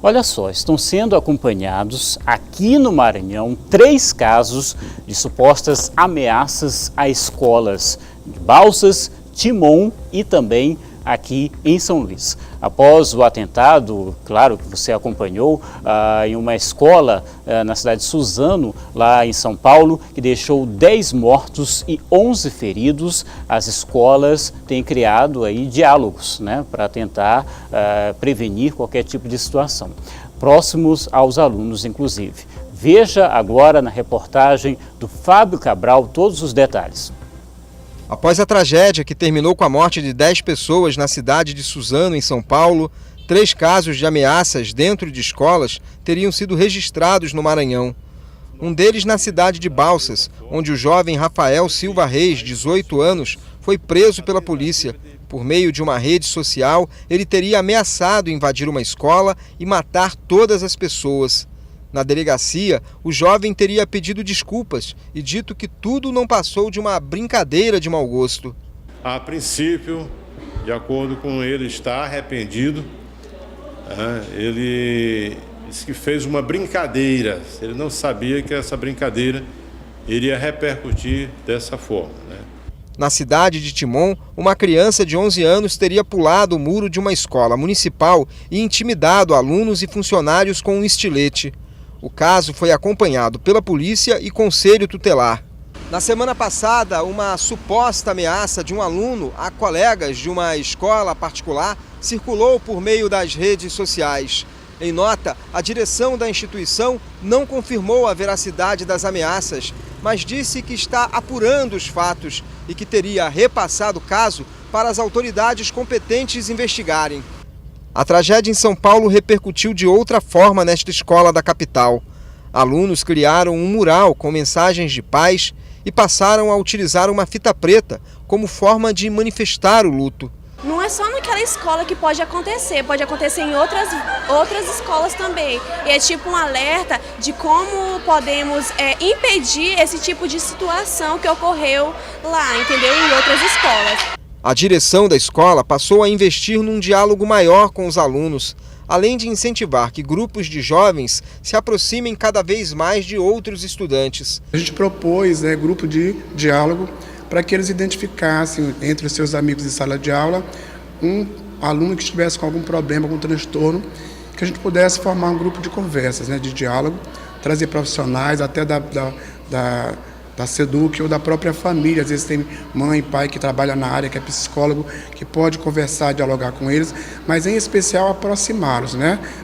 Olha só, estão sendo acompanhados aqui no Maranhão 3 casos de supostas ameaças a escolas de Balsas, Timon e também aqui em São Luís. Após o atentado, claro que você acompanhou, em uma escola na cidade de Suzano, lá em São Paulo, que deixou 10 mortos e 11 feridos, as escolas têm criado aí diálogos, né, para tentar prevenir qualquer tipo de situação, próximos aos alunos inclusive. Veja agora na reportagem do Fábio Cabral todos os detalhes. Após a tragédia que terminou com a morte de 10 pessoas na cidade de Suzano, em São Paulo, 3 casos de ameaças dentro de escolas teriam sido registrados no Maranhão. Um deles na cidade de Balsas, onde o jovem Rafael Silva Reis, 18 anos, foi preso pela polícia. Por meio de uma rede social, ele teria ameaçado invadir uma escola e matar todas as pessoas. Na delegacia, o jovem teria pedido desculpas e dito que tudo não passou de uma brincadeira de mau gosto. A princípio, de acordo com ele estar arrependido, ele disse que fez uma brincadeira. Ele não sabia que essa brincadeira iria repercutir dessa forma, né? Na cidade de Timon, uma criança de 11 anos teria pulado o muro de uma escola municipal e intimidado alunos e funcionários com um estilete. O caso foi acompanhado pela polícia e conselho tutelar. Na semana passada, uma suposta ameaça de um aluno a colegas de uma escola particular circulou por meio das redes sociais. Em nota, a direção da instituição não confirmou a veracidade das ameaças, mas disse que está apurando os fatos e que teria repassado o caso para as autoridades competentes investigarem. A tragédia em São Paulo repercutiu de outra forma nesta escola da capital. Alunos criaram um mural com mensagens de paz e passaram a utilizar uma fita preta como forma de manifestar o luto. Não é só naquela escola que pode acontecer em outras escolas também. E é tipo um alerta de como podemos impedir esse tipo de situação que ocorreu lá, entendeu? Em outras escolas. A direção da escola passou a investir num diálogo maior com os alunos, além de incentivar que grupos de jovens se aproximem cada vez mais de outros estudantes. A gente propôs grupo de diálogo para que eles identificassem entre os seus amigos em sala de aula um aluno que estivesse com algum problema, algum transtorno, que a gente pudesse formar um grupo de conversas, de diálogo, trazer profissionais até da SEDUC ou da própria família. Às vezes tem mãe, pai que trabalha na área, que é psicólogo, que pode conversar, dialogar com eles, mas em especial aproximá-los,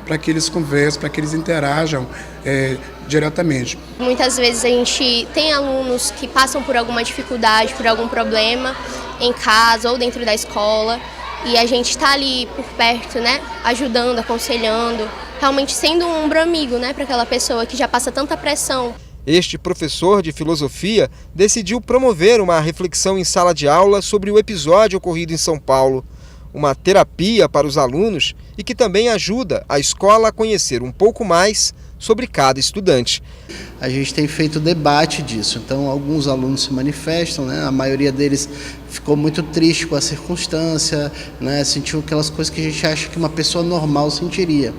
para que eles conversem, para que eles interajam diretamente. Muitas vezes a gente tem alunos que passam por alguma dificuldade, por algum problema em casa ou dentro da escola, e a gente está ali por perto, ajudando, aconselhando, realmente sendo um ombro amigo, para aquela pessoa que já passa tanta pressão. Este professor de filosofia decidiu promover uma reflexão em sala de aula sobre o episódio ocorrido em São Paulo, uma terapia para os alunos e que também ajuda a escola a conhecer um pouco mais sobre cada estudante. A gente tem feito debate disso, então alguns alunos se manifestam, a maioria deles ficou muito triste com a circunstância, sentiu aquelas coisas que a gente acha que uma pessoa normal sentiria,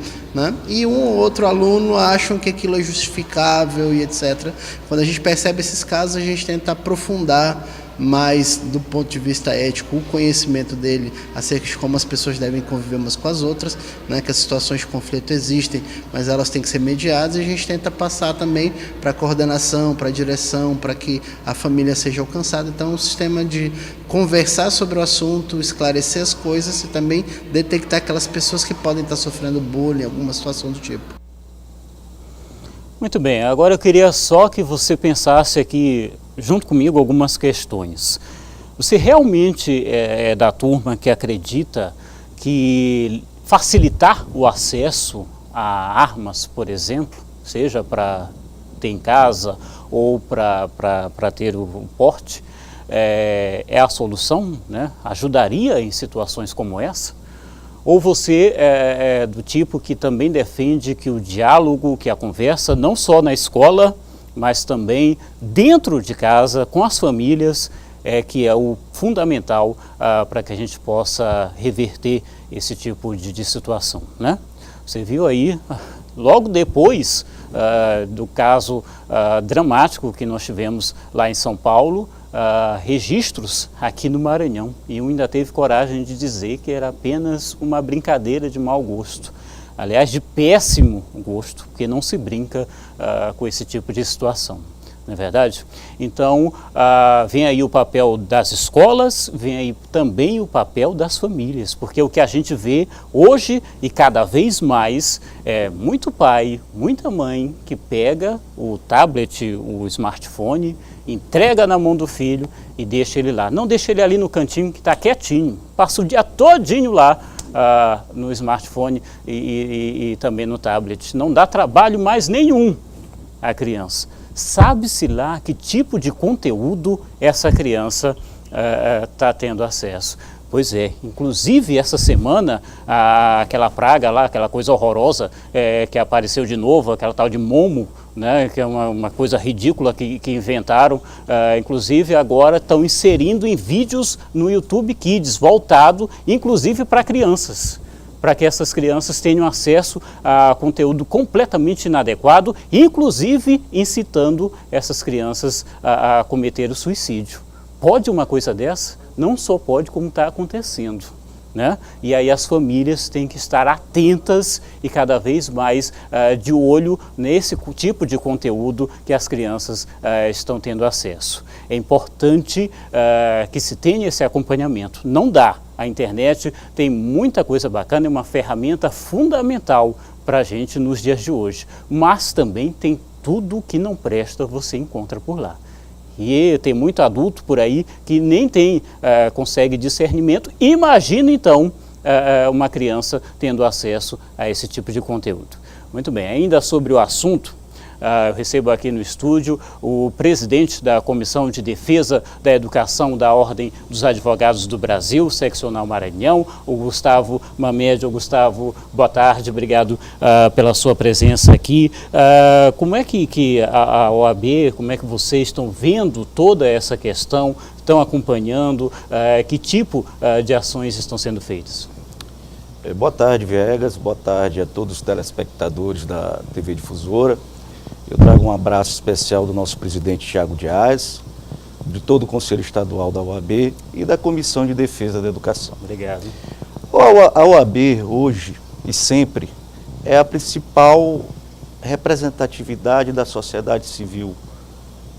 e um ou outro aluno acham que aquilo é justificável e etc. Quando a gente percebe esses casos, a gente tenta aprofundar mais do ponto de vista ético o conhecimento dele acerca de como as pessoas devem conviver umas com as outras, que as situações de conflito existem, mas elas têm que ser mediadas, e a gente tenta passar também para a coordenação, para a direção, para que a família seja alcançada. Então, um sistema de conversar sobre o assunto, esclarecer as coisas e também detectar aquelas pessoas que podem estar sofrendo bullying, alguma situação do tipo. Muito bem, agora eu queria só que você pensasse aqui junto comigo algumas questões. Você realmente é da turma que acredita que facilitar o acesso a armas, por exemplo, seja para ter em casa ou para ter o porte, é a solução, ajudaria em situações como essa? Ou você é do tipo que também defende que o diálogo, que a conversa, não só na escola, mas também dentro de casa, com as famílias, que é o fundamental para que a gente possa reverter esse tipo de situação, Você viu aí, logo depois do caso dramático que nós tivemos lá em São Paulo, registros aqui no Maranhão, e um ainda teve coragem de dizer que era apenas uma brincadeira de mau gosto. Aliás, de péssimo gosto, porque não se brinca com esse tipo de situação, não é verdade? Então, vem aí o papel das escolas, vem aí também o papel das famílias, porque o que a gente vê hoje e cada vez mais é muito pai, muita mãe que pega o tablet, o smartphone, entrega na mão do filho e deixa ele lá. Não deixa ele ali no cantinho que está quietinho, passa o dia todinho lá no smartphone e também no tablet. Não dá trabalho mais nenhum à criança. Sabe-se lá que tipo de conteúdo essa criança está tendo acesso. Pois é, inclusive essa semana, aquela praga lá, aquela coisa horrorosa que apareceu de novo, aquela tal de Momo, né, que é uma coisa ridícula que inventaram, inclusive agora estão inserindo em vídeos no YouTube Kids, voltado inclusive para crianças, para que essas crianças tenham acesso a conteúdo completamente inadequado, inclusive incitando essas crianças a cometer o suicídio. Pode uma coisa dessa? Não só pode, como está acontecendo, né? E aí as famílias têm que estar atentas e cada vez mais de olho nesse tipo de conteúdo que as crianças estão tendo acesso. É importante que se tenha esse acompanhamento. Não dá. A internet tem muita coisa bacana, é uma ferramenta fundamental para a gente nos dias de hoje, mas também tem tudo que não presta, você encontra por lá. E tem muito adulto por aí que nem consegue discernimento. Imagina então uma criança tendo acesso a esse tipo de conteúdo. Muito bem, ainda sobre o assunto, eu recebo aqui no estúdio o presidente da Comissão de Defesa da Educação da Ordem dos Advogados do Brasil, Seccional Maranhão, o Gustavo Mamed. Gustavo, boa tarde, obrigado pela sua presença aqui. Como é que a OAB, como é que vocês estão vendo toda essa questão, estão acompanhando, que tipo de ações estão sendo feitas? Boa tarde, Viegas, boa tarde a todos os telespectadores da TV Difusora. Eu trago um abraço especial do nosso presidente Thiago Dias, de todo o Conselho Estadual da OAB e da Comissão de Defesa da Educação. Obrigado. A OAB hoje e sempre é a principal representatividade da sociedade civil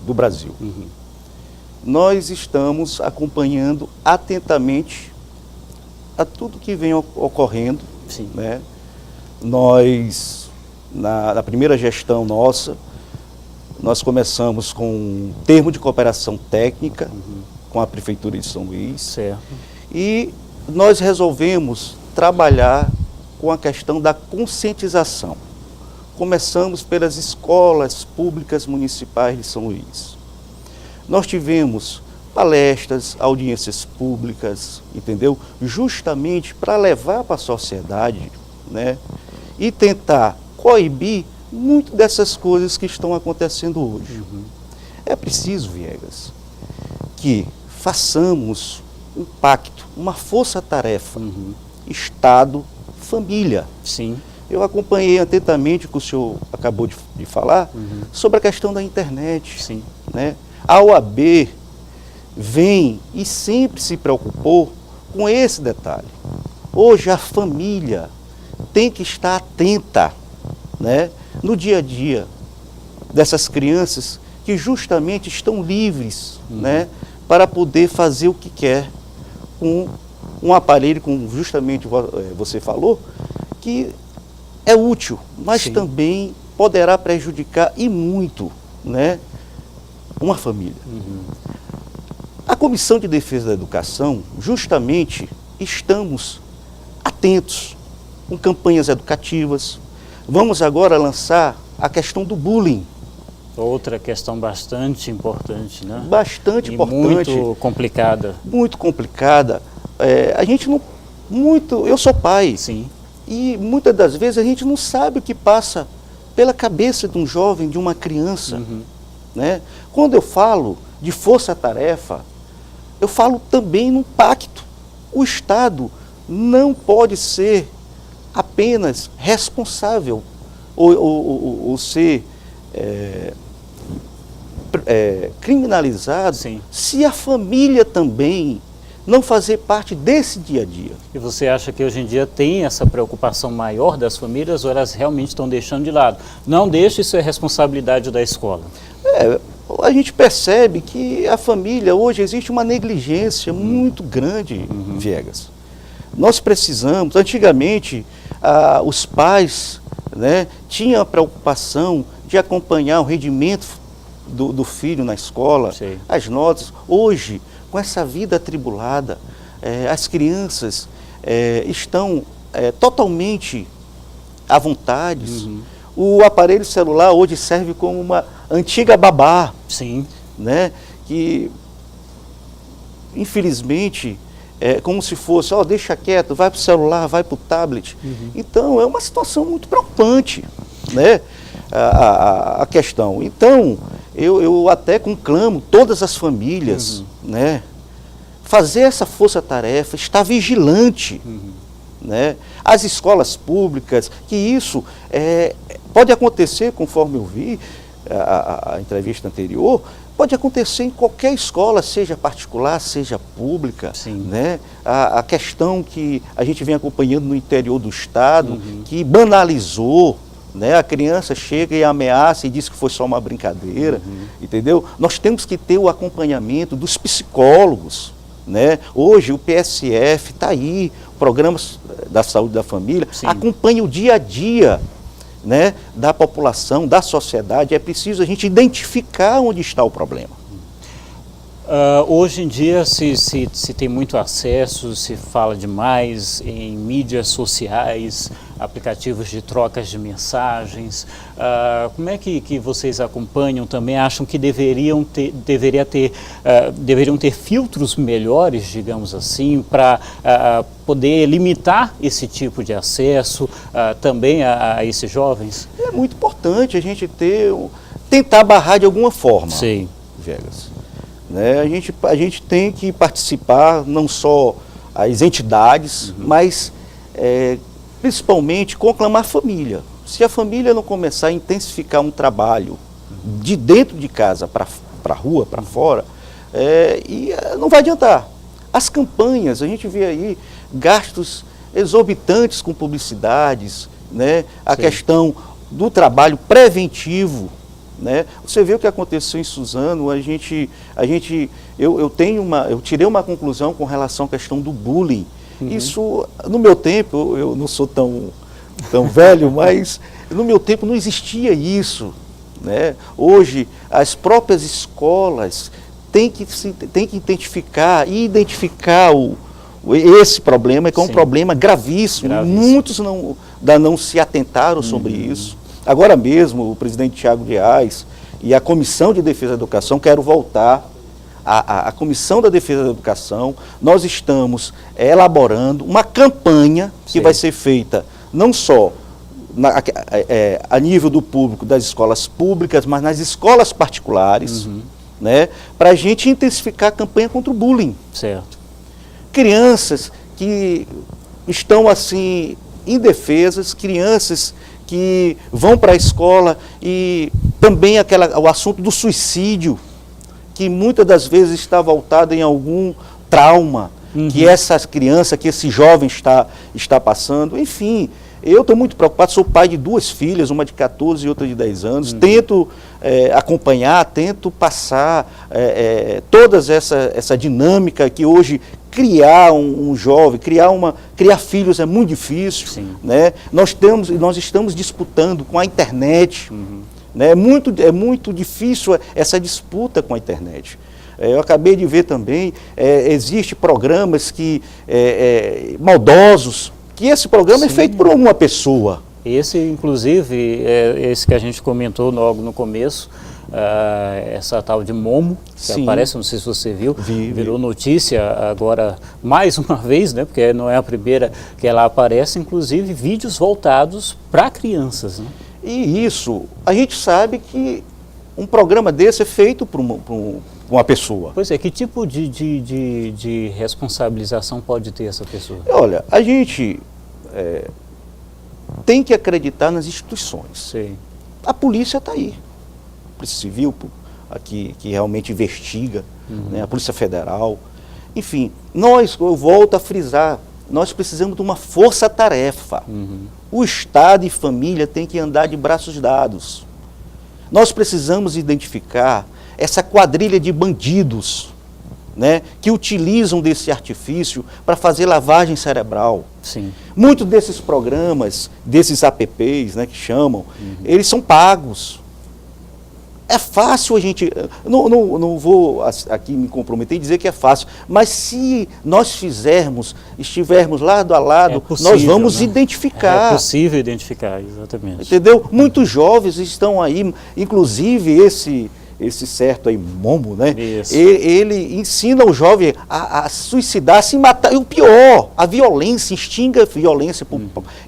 do Brasil. Uhum. Nós estamos acompanhando atentamente a tudo que vem ocorrendo. Sim. Né? Nós, na primeira gestão nossa, nós começamos com um termo de cooperação técnica com a Prefeitura de São Luís. Certo. E nós resolvemos trabalhar com a questão da conscientização. Começamos pelas escolas públicas municipais de São Luís. Nós tivemos palestras, audiências públicas, entendeu? Justamente para levar para a sociedade, né? E tentar coibir muito dessas coisas que estão acontecendo hoje. Uhum. É preciso, Viegas, que façamos um pacto, uma força-tarefa, Estado, família. Sim. Eu acompanhei atentamente o que o senhor acabou de falar sobre a questão da internet. Sim. Né? A OAB vem e sempre se preocupou com esse detalhe. Hoje a família tem que estar atenta, né, no dia a dia dessas crianças que justamente estão livres, né, para poder fazer o que quer com um aparelho, como justamente você falou, que é útil, mas Sim. também poderá prejudicar e muito, né, uma família. A Comissão de Defesa da Educação, justamente, estamos atentos com campanhas educativas. Vamos agora lançar a questão do bullying. Outra questão bastante importante, né? Bastante importante. Muito complicada. Muito complicada. A gente não... Eu sou pai. Sim. E muitas das vezes a gente não sabe o que passa pela cabeça de um jovem, de uma criança. Né? Quando eu falo de força-tarefa, eu falo também num pacto. O Estado não pode ser apenas responsável ou ser criminalizado, Sim. se a família também não fazer parte desse dia a dia. E você acha que hoje em dia tem essa preocupação maior das famílias ou elas realmente estão deixando de lado? Não deixe, isso é responsabilidade da escola. A gente percebe que a família, hoje existe uma negligência muito grande, Viegas. Nós precisamos, antigamente, os pais, né, tinham a preocupação de acompanhar o rendimento do filho na escola, Sim. as notas. Hoje, com essa vida atribulada, as crianças estão totalmente à vontade. O aparelho celular hoje serve como uma antiga babá. Sim. Né, que, infelizmente, é como se fosse, deixa quieto, vai para o celular, vai para o tablet. Então, é uma situação muito preocupante, né, a questão. Então, eu até conclamo todas as famílias, né, fazer essa força-tarefa, estar vigilante, né, as escolas públicas, que isso pode acontecer, conforme eu vi a entrevista anterior, pode acontecer em qualquer escola, seja particular, seja pública. Sim. Né? A questão que a gente vem acompanhando no interior do estado, que banalizou, né? A criança chega e ameaça e diz que foi só uma brincadeira, entendeu? Nós temos que ter o acompanhamento dos psicólogos, né? Hoje o PSF está aí, programas da saúde da família, acompanha o dia a dia, né, da população, da sociedade. É preciso a gente identificar onde está o problema. Hoje em dia se tem muito acesso, se fala demais em mídias sociais, aplicativos de trocas de mensagens. Como é que vocês acompanham também? Acham que deveriam ter filtros melhores, digamos assim, para poder limitar esse tipo de acesso também a esses jovens? É muito importante a gente tentar barrar de alguma forma. Sim. Viegas. Né? A gente tem que participar, não só as entidades, mas principalmente conclamar a família. Se a família não começar a intensificar um trabalho de dentro de casa para a rua, para fora, não vai adiantar. As campanhas, a gente vê aí gastos exorbitantes com publicidades, né? A questão do trabalho preventivo. Né? Você vê o que aconteceu em Suzano. Eu tirei uma conclusão com relação à questão do bullying. Isso, no meu tempo, eu não sou tão velho, mas no meu tempo não existia isso. Né? Hoje, as próprias escolas têm que identificar esse problema, que é um problema gravíssimo. Muitos não se atentaram sobre isso. Agora mesmo, o presidente Tiago Reais e a Comissão de Defesa da Educação, quero voltar à Comissão da Defesa da Educação, nós estamos elaborando uma campanha que vai ser feita não só a nível do público, das escolas públicas, mas nas escolas particulares, né, para a gente intensificar a campanha contra o bullying. Certo. Crianças que estão assim indefesas, crianças que vão para a escola e também o assunto do suicídio, que muitas das vezes está voltado em algum trauma que essa criança, que esse jovem está passando. Enfim, eu estou muito preocupado, sou pai de 2 filhas, uma de 14 e outra de 10 anos, tento acompanhar, tento passar toda essa dinâmica que hoje criar um jovem, criar filhos é muito difícil, né? Nós estamos disputando com a internet, né? É muito difícil essa disputa com a internet. Eu acabei de ver também, existem programas maldosos, que esse programa é feito por uma pessoa. Esse, inclusive, esse que a gente comentou logo no começo, essa tal de Momo, que aparece, não sei se você viu, virou notícia agora mais uma vez, né, porque não é a primeira que ela aparece, inclusive vídeos voltados para crianças. Né? E isso, a gente sabe que um programa desse é feito por uma pessoa. Pois é, que tipo de responsabilização pode ter essa pessoa? Olha, a gente tem que acreditar nas instituições. Sim. A polícia está aí. A Polícia Civil, aqui, que realmente investiga, né? A Polícia Federal. Enfim, eu volto a frisar, nós precisamos de uma força-tarefa. O Estado e família têm que andar de braços dados. Nós precisamos identificar essa quadrilha de bandidos, né, que utilizam desse artifício para fazer lavagem cerebral. Sim. Muitos desses programas, desses apps, né, que chamam, eles são pagos. É fácil a gente... Não vou aqui me comprometer e dizer que é fácil, mas se nós estivermos lado a lado, possível, nós vamos né? identificar. É possível identificar, exatamente. Entendeu? Muitos jovens estão aí, inclusive esse certo aí, Momo, né? Isso. Ele ensina o jovem a suicidar, a se matar. E o pior, a violência, instiga a violência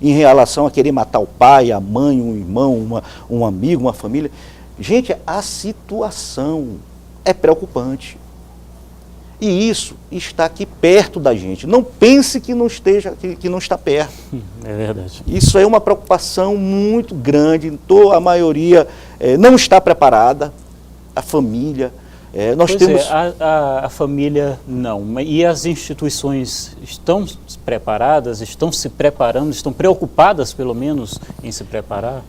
em relação a querer matar o pai, a mãe, um irmão, um amigo, uma família. Gente, a situação é preocupante. E isso está aqui perto da gente. Não pense que não está perto. É verdade. Isso é uma preocupação muito grande. A maioria não está preparada. A família. Nós temos... a família não. E as instituições estão preparadas, estão se preparando, estão preocupadas, pelo menos, em se preparar?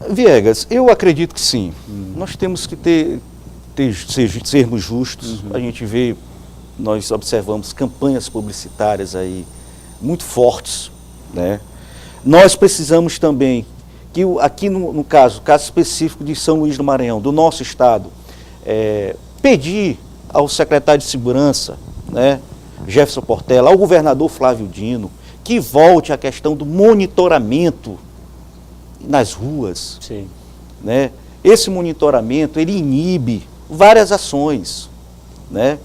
Viegas, eu acredito que sim. Nós temos que sermos justos. A gente vê, nós observamos campanhas publicitárias aí muito fortes, né? Nós precisamos também que aqui no caso específico de São Luís do Maranhão, do nosso estado, pedir ao secretário de Segurança, né, Jefferson Portela, ao governador Flávio Dino, que volte à questão do monitoramento nas ruas. Sim. Né? Esse monitoramento, ele inibe várias ações, né?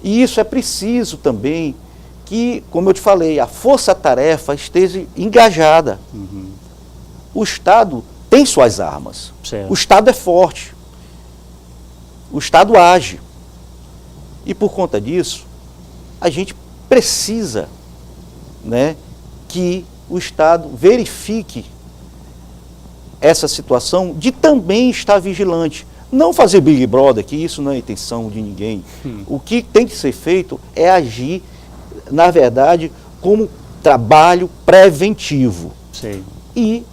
E isso é preciso também que, como eu te falei, a força-tarefa esteja engajada. O Estado tem suas armas. Certo. O Estado é forte. O Estado age. E por conta disso, a gente precisa, né, que o Estado verifique essa situação de também estar vigilante. Não fazer Big Brother, que isso não é intenção de ninguém. O que tem que ser feito é agir, na verdade, como trabalho preventivo. Sim. E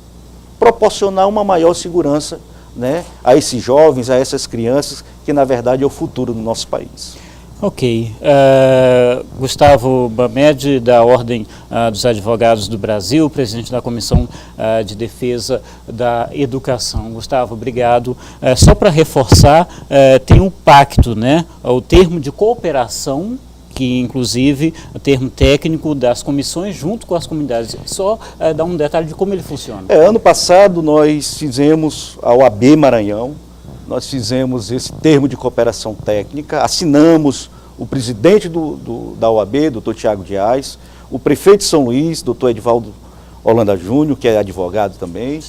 proporcionar uma maior segurança, né, a esses jovens, a essas crianças, que na verdade é o futuro do nosso país. Ok. Gustavo Bamed, da Ordem dos Advogados do Brasil, presidente da Comissão de Defesa da Educação. Gustavo, obrigado. Só para reforçar, tem um pacto, né? O termo de cooperação, que inclusive o termo técnico das comissões junto com as comunidades. Só dar um detalhe de como ele funciona. Ano passado nós fizemos a OAB Maranhão, nós fizemos esse termo de cooperação técnica, assinamos o presidente da OAB, doutor Tiago Dias, o prefeito de São Luís, doutor Edivaldo Holanda Júnior, que é advogado também,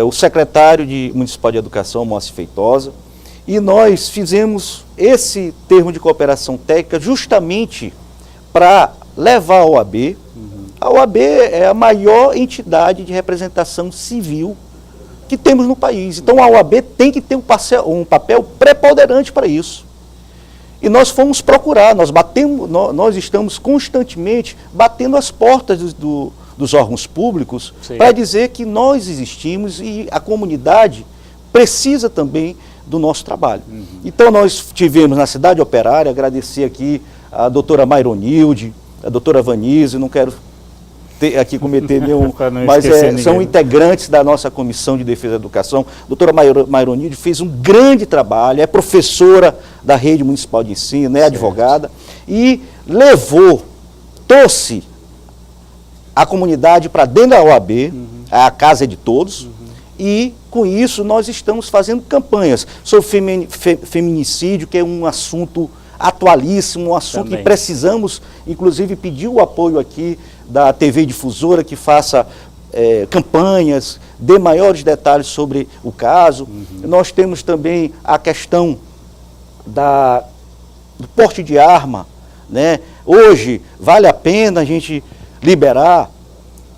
o secretário municipal de educação, Moacir Feitosa, e nós fizemos esse termo de cooperação técnica justamente para levar a OAB. A OAB é a maior entidade de representação civil que temos no país. Então a OAB tem que ter um papel preponderante para isso. E nós fomos procurar, nós estamos constantemente batendo as portas dos órgãos públicos para dizer que nós existimos e a comunidade precisa também do nosso trabalho. Então nós tivemos na Cidade Operária, agradecer aqui a doutora Maironilde, a doutora Vanise, não quero aqui cometer nenhum, mas são integrantes da nossa Comissão de Defesa da Educação. A doutora Maironilde fez um grande trabalho, é professora da Rede Municipal de Ensino, é advogada, e trouxe a comunidade para dentro da OAB, a casa é de todos, e com isso nós estamos fazendo campanhas sobre feminicídio, que é um assunto atualíssimo, um assunto que precisamos, inclusive, pedir o apoio aqui da TV Difusora, que faça campanhas, dê maiores detalhes sobre o caso. Nós temos também a questão do porte de arma, né? Hoje, vale a pena a gente liberar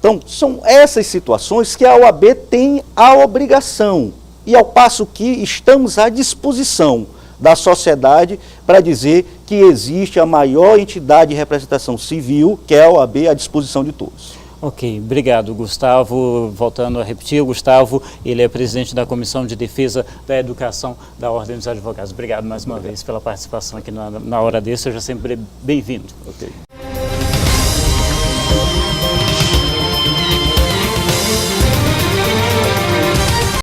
Então, são essas situações que a OAB tem a obrigação, e ao passo que estamos à disposição da sociedade para dizer que existe a maior entidade de representação civil, que é a OAB, à disposição de todos. Ok, obrigado, Gustavo. Voltando a repetir, o Gustavo, ele é presidente da Comissão de Defesa da Educação da Ordem dos Advogados. Obrigado mais uma vez pela participação aqui na Hora D. Seja sempre bem-vindo. Ok.